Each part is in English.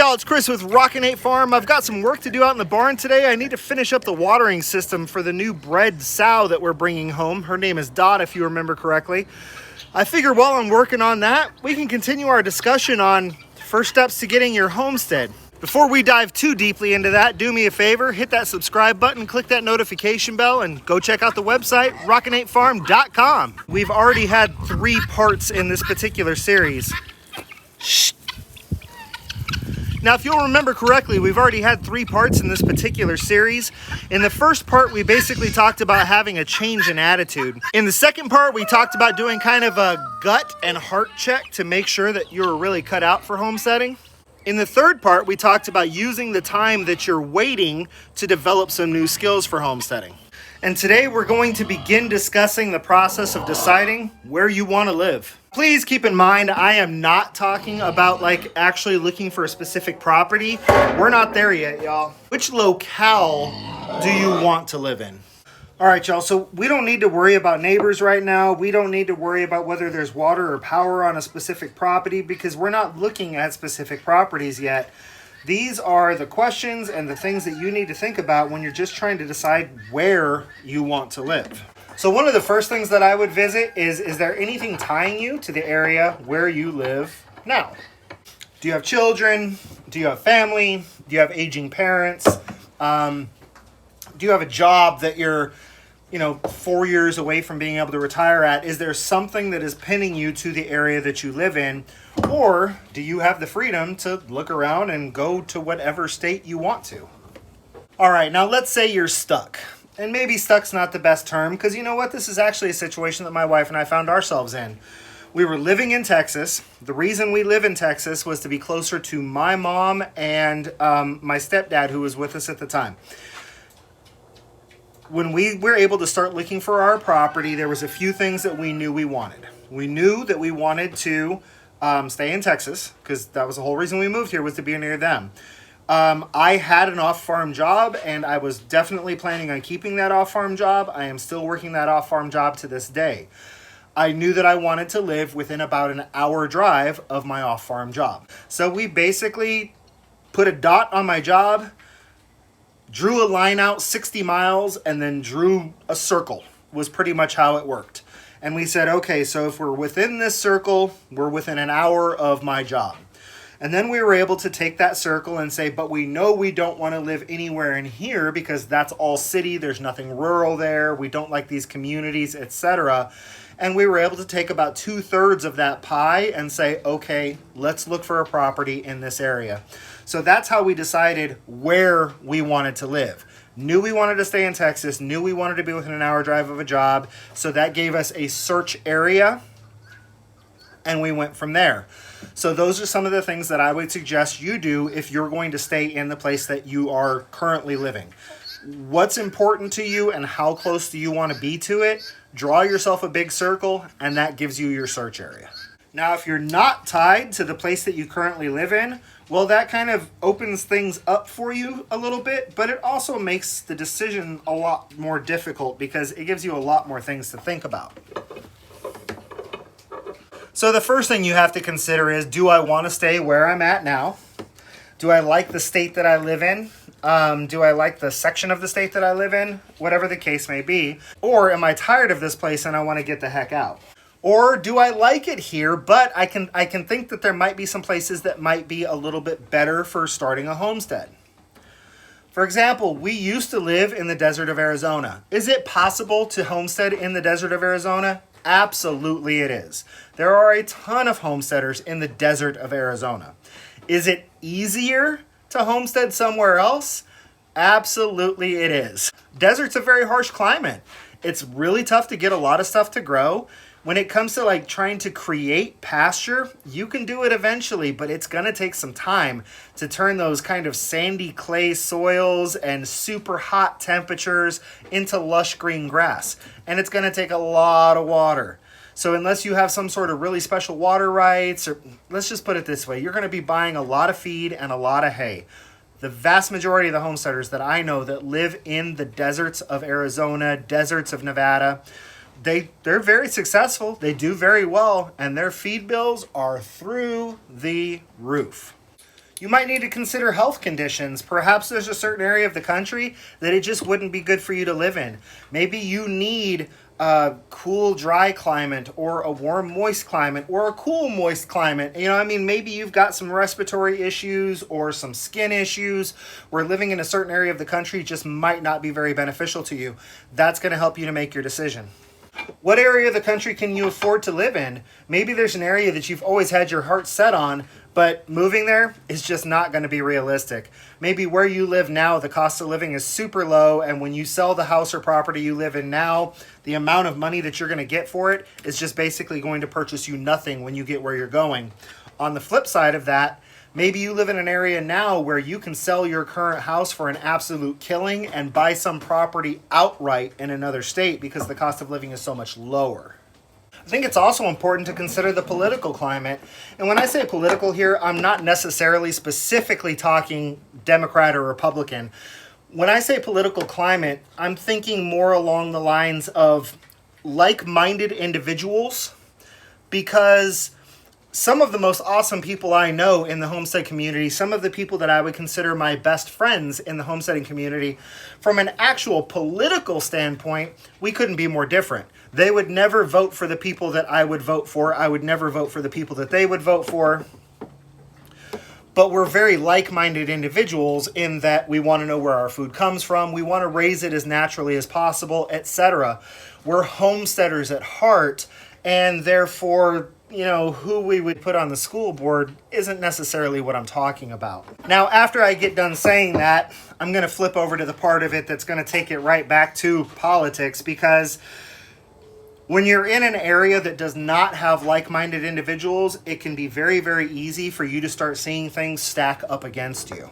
y'all, it's Chris with Rockin Farm. I've got some work to do out in the barn today. I need to finish up the watering system for the new bred sow that we're bringing home. Her name is Dot, if you remember correctly. I figure while I'm working on that, we can continue our discussion on first steps to getting your homestead. Before we dive too deeply into that, do me a favor, hit that subscribe button, click that notification bell, and go check out the website, rockin8farm.com. We've already had 3 parts in this particular series. Shh. Now, if you'll remember correctly, we've already had 3 parts in this particular series. In the first part, we basically talked about having a change in attitude. In the second part, we talked about doing kind of a gut and heart check to make sure that you're really cut out for homesteading. In the third part, we talked about using the time that you're waiting to develop some new skills for homesteading. And today we're going to begin discussing the process of deciding where you want to live. Please keep in mind, I am not talking about like actually looking for a specific property. We're not there yet, y'all. Which locale do you want to live in? All right, y'all, so we don't need to worry about neighbors right now. We don't need to worry about whether there's water or power on a specific property because we're not looking at specific properties yet. These are the questions and the things that you need to think about when you're just trying to decide where you want to live. So one of the first things that I would visit is there anything tying you to the area where you live now? Do you have children? Do you have family? Do you have aging parents? Do you have a job that you're 4 years away from being able to retire at? Is there something that is pinning you to the area that you live in? Or do you have the freedom to look around and go to whatever state you want to? All right, now let's say you're stuck. And maybe stuck's not the best term because you know what? This is actually a situation that my wife and I found ourselves in. We were living in Texas. The reason we live in Texas was to be closer to my mom and my stepdad who was with us at the time. When we were able to start looking for our property, there was a few things that we knew we wanted. We knew that we wanted to stay in Texas because that was the whole reason we moved here was to be near them. I had an off-farm job and I was definitely planning on keeping that off-farm job. I am still working that off-farm job to this day. I knew that I wanted to live within about an hour drive of my off-farm job. So we basically put a dot on my job, drew a line out 60 miles, and then drew a circle, was pretty much how it worked. And we said, okay, so if we're within this circle, we're within an hour of my job. And then we were able to take that circle and say, but we know we don't want to live anywhere in here because that's all city, there's nothing rural there, we don't like these communities, etc. And we were able to take about 2/3 of that pie and say, okay, let's look for a property in this area. So that's how we decided where we wanted to live. Knew we wanted to stay in Texas, knew we wanted to be within an hour drive of a job. So that gave us a search area and we went from there. So those are some of the things that I would suggest you do if you're going to stay in the place that you are currently living. What's important to you and how close do you want to be to it? Draw yourself a big circle and that gives you your search area. Now, if you're not tied to the place that you currently live in, well, that kind of opens things up for you a little bit, but it also makes the decision a lot more difficult because it gives you a lot more things to think about. So the first thing you have to consider is, do I want to stay where I'm at now? Do I like the state that I live in? Do I like the section of the state that I live in? Whatever the case may be. Or am I tired of this place and I want to get the heck out? Or do I like it here, but I can think that there might be some places that might be a little bit better for starting a homestead. For example, we used to live in the desert of Arizona. Is it possible to homestead in the desert of Arizona? Absolutely it is. There are a ton of homesteaders in the desert of Arizona. Is it easier to homestead somewhere else? Absolutely it is. Desert's a very harsh climate. It's really tough to get a lot of stuff to grow. When it comes to like trying to create pasture, you can do it eventually, but it's going to take some time to turn those kind of sandy clay soils and super hot temperatures into lush green grass. And it's going to take a lot of water. So unless you have some sort of really special water rights, or let's just put it this way, you're going to be buying a lot of feed and a lot of hay. The vast majority of the homesteaders that I know that live in the deserts of Arizona, deserts of Nevada, they're very successful, they do very well, and their feed bills are through the roof. You might need to consider health conditions. Perhaps there's a certain area of the country that it just wouldn't be good for you to live in. Maybe you need a cool, dry climate, or a warm, moist climate, or a cool, moist climate. You know, I mean, maybe you've got some respiratory issues or some skin issues where living in a certain area of the country just might not be very beneficial to you. That's going to help you to make your decision. What area of the country can you afford to live in? Maybe there's an area that you've always had your heart set on, but moving there is just not going to be realistic. Maybe where you live now, the cost of living is super low, and when you sell the house or property you live in now, the amount of money that you're going to get for it is just basically going to purchase you nothing when you get where you're going. On the flip side of that, maybe you live in an area now where you can sell your current house for an absolute killing and buy some property outright in another state because the cost of living is so much lower. I think it's also important to consider the political climate. And when I say political here, I'm not necessarily specifically talking Democrat or Republican. When I say political climate, I'm thinking more along the lines of like-minded individuals, because some of the most awesome people I know in the homestead community, some of the people that I would consider my best friends in the homesteading community, from an actual political standpoint, we couldn't be more different. They would never vote for the people that I would vote for. I would never vote for the people that they would vote for. But we're very like-minded individuals in that we want to know where our food comes from. We want to raise it as naturally as possible, etc. We're homesteaders at heart, and therefore, you know, who we would put on the school board isn't necessarily what I'm talking about. Now, after I get done saying that, I'm going to flip over to the part of it that's going to take it right back to politics, because when you're in an area that does not have like-minded individuals, it can be very, very easy for you to start seeing things stack up against you.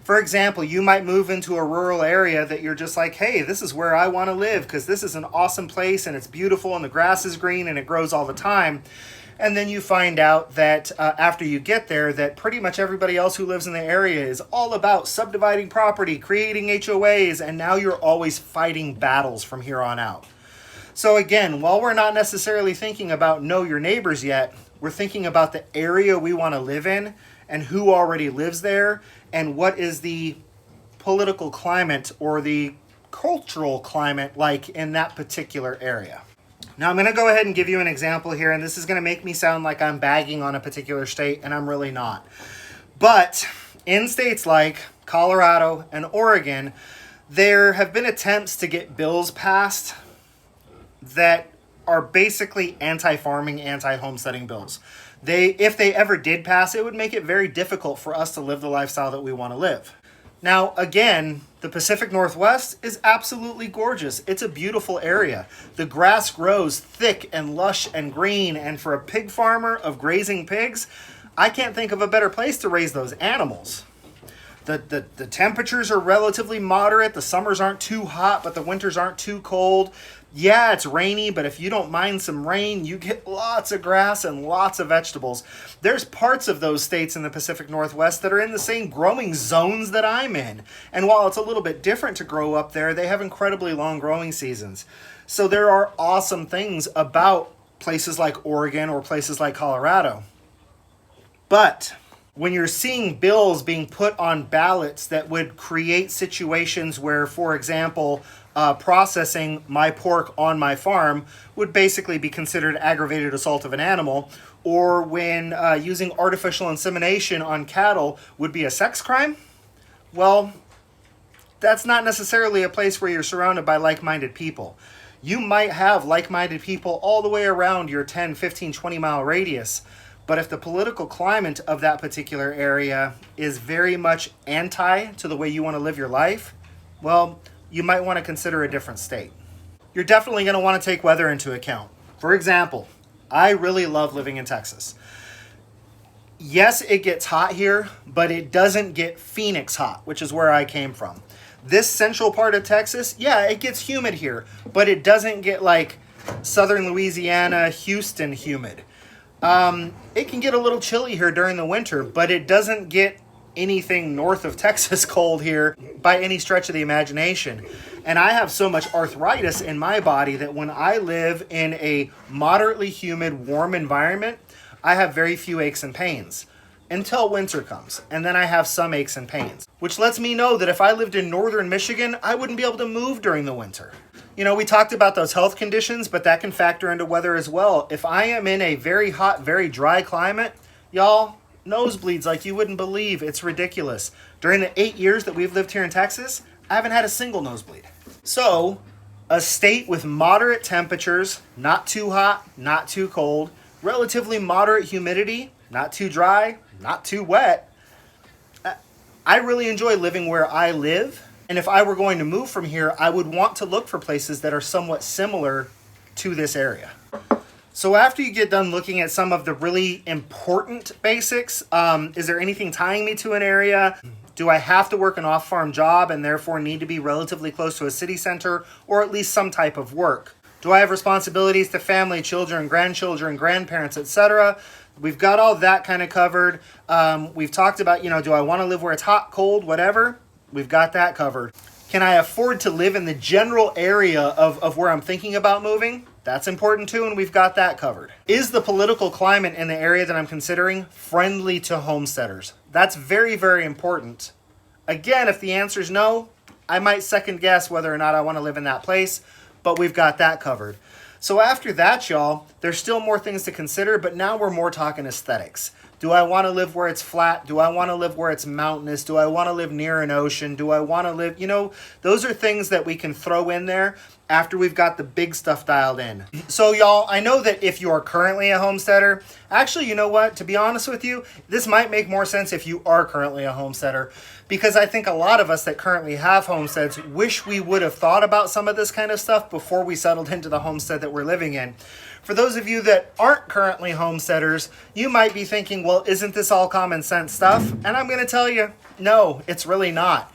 For example, you might move into a rural area that you're just like, hey, this is where I want to live because this is an awesome place and it's beautiful and the grass is green and it grows all the time. And then you find out that after you get there, that pretty much everybody else who lives in the area is all about subdividing property, creating HOAs, and now you're always fighting battles from here on out. So again, while we're not necessarily thinking about know your neighbors yet, we're thinking about the area we want to live in and who already lives there and what is the political climate or the cultural climate like in that particular area. Now I'm going to go ahead and give you an example here, and this is going to make me sound like I'm bagging on a particular state, and I'm really not. But in states like Colorado and Oregon, there have been attempts to get bills passed that are basically anti-farming, anti-homesteading bills. If they ever did pass, it would make it very difficult for us to live the lifestyle that we want to live. Now, again, the Pacific Northwest is absolutely gorgeous. It's a beautiful area. The grass grows thick and lush and green, and for a pig farmer of grazing pigs, I can't think of a better place to raise those animals. The temperatures are relatively moderate. The summers aren't too hot, but the winters aren't too cold. Yeah, it's rainy, but if you don't mind some rain, you get lots of grass and lots of vegetables. There's parts of those states in the Pacific Northwest that are in the same growing zones that I'm in. And while it's a little bit different to grow up there, they have incredibly long growing seasons. So there are awesome things about places like Oregon or places like Colorado. But when you're seeing bills being put on ballots that would create situations where, for example, processing my pork on my farm would basically be considered aggravated assault of an animal, or when using artificial insemination on cattle would be a sex crime, well, that's not necessarily a place where you're surrounded by like-minded people. You might have like-minded people all the way around your 10, 15, 20-mile radius, but if the political climate of that particular area is very much anti to the way you want to live your life, well, you might want to consider a different state. You're definitely going to want to take weather into account. For example, I really love living in Texas. Yes, it gets hot here, but it doesn't get Phoenix hot, which is where I came from. This central part of Texas, yeah, it gets humid here, but it doesn't get like southern Louisiana, Houston humid. It can get a little chilly here during the winter, but it doesn't get anything north of Texas cold here by any stretch of the imagination. And I have so much arthritis in my body that when I live in a moderately humid, warm environment, I have very few aches and pains. until winter comes, and then I have some aches and pains, which lets me know that if I lived in northern Michigan, I wouldn't be able to move during the winter. You know, we talked about those health conditions, but that can factor into weather as well. If I am in a very hot, very dry climate, y'all, nosebleeds like you wouldn't believe. It's ridiculous. During the 8 years that we've lived here in Texas, I haven't had a single nosebleed. So, a state with moderate temperatures, not too hot, not too cold, relatively moderate humidity, not too dry, not too wet. I really enjoy living where I live. And if I were going to move from here, I would want to look for places that are somewhat similar to this area. So after you get done looking at some of the really important basics, is there anything tying me to an area? Do I have to work an off-farm job and therefore need to be relatively close to a city center or at least some type of work? Do I have responsibilities to family, children, grandchildren, grandparents, etc.? We've got all that kind of covered. We've talked about, do I want to live where it's hot, cold, whatever? We've got that covered. Can I afford to live in the general area of where I'm thinking about moving? That's important too, and we've got that covered. Is the political climate in the area that I'm considering friendly to homesteaders? That's very, very important. Again, if the answer is no, I might second guess whether or not I want to live in that place, but we've got that covered. So after that, y'all, there's still more things to consider, but now we're more talking aesthetics. Do I want to live where it's flat? Do I want to live where it's mountainous? Do I want to live near an ocean? Do I want to live, those are things that we can throw in there after we've got the big stuff dialed in. So y'all, I know that if you are currently a homesteader, actually, you know what? To be honest with you, this might make more sense if you are currently a homesteader, because I think a lot of us that currently have homesteads wish we would have thought about some of this kind of stuff before we settled into the homestead that we're living in. For those of you that aren't currently homesteaders, you might be thinking, well, isn't this all common sense stuff? And I'm going to tell you, no, it's really not.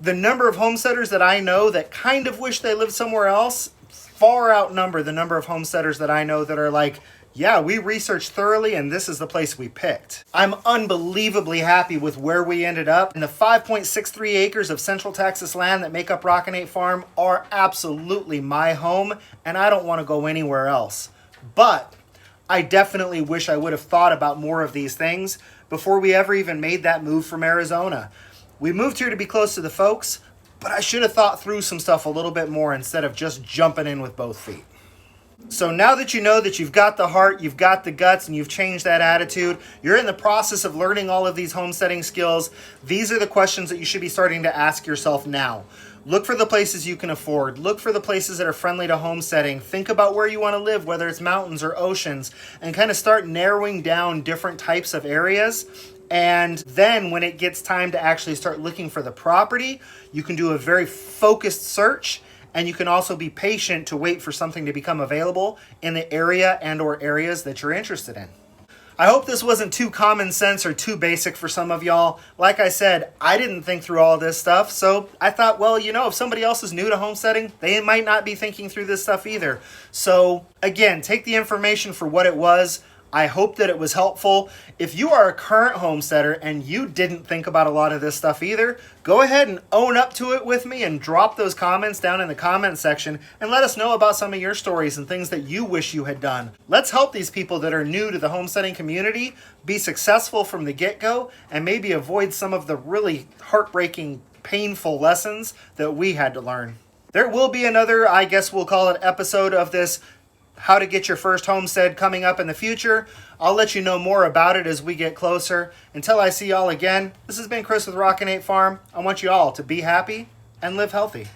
The number of homesteaders that I know that kind of wish they lived somewhere else far outnumber the number of homesteaders that I know that are like, yeah, we researched thoroughly and this is the place we picked. I'm unbelievably happy with where we ended up. And the 5.63 acres of Central Texas land that make up Rockin Farm are absolutely my home, and I don't want to go anywhere else. But I definitely wish I would have thought about more of these things before we ever even made that move from Arizona. We moved here to be close to the folks, but I should have thought through some stuff a little bit more instead of just jumping in with both feet. So now that you know that you've got the heart, you've got the guts, and you've changed that attitude, you're in the process of learning all of these homesteading skills, these are the questions that you should be starting to ask yourself now. Look for the places you can afford. Look for the places that are friendly to homesteading. Think about where you want to live, whether it's mountains or oceans, and kind of start narrowing down different types of areas. And then when it gets time to actually start looking for the property, you can do a very focused search, and you can also be patient to wait for something to become available in the area and or areas that you're interested in. I hope this wasn't too common sense or too basic for some of y'all. Like I said, I didn't think through all this stuff, so I thought, well, if somebody else is new to homesteading, they might not be thinking through this stuff either. So again, take the information for what it was. I hope that it was helpful. If you are a current homesteader and you didn't think about a lot of this stuff either, go ahead and own up to it with me and drop those comments down in the comment section and let us know about some of your stories and things that you wish you had done. Let's help these people that are new to the homesteading community be successful from the get-go and maybe avoid some of the really heartbreaking, painful lessons that we had to learn. There will be another, I guess we'll call it, episode of this how to get your first homestead coming up in the future. I'll let you know more about it as we get closer. Until I see y'all again, this has been Chris with Rockin Farm. I want you all to be happy and live healthy.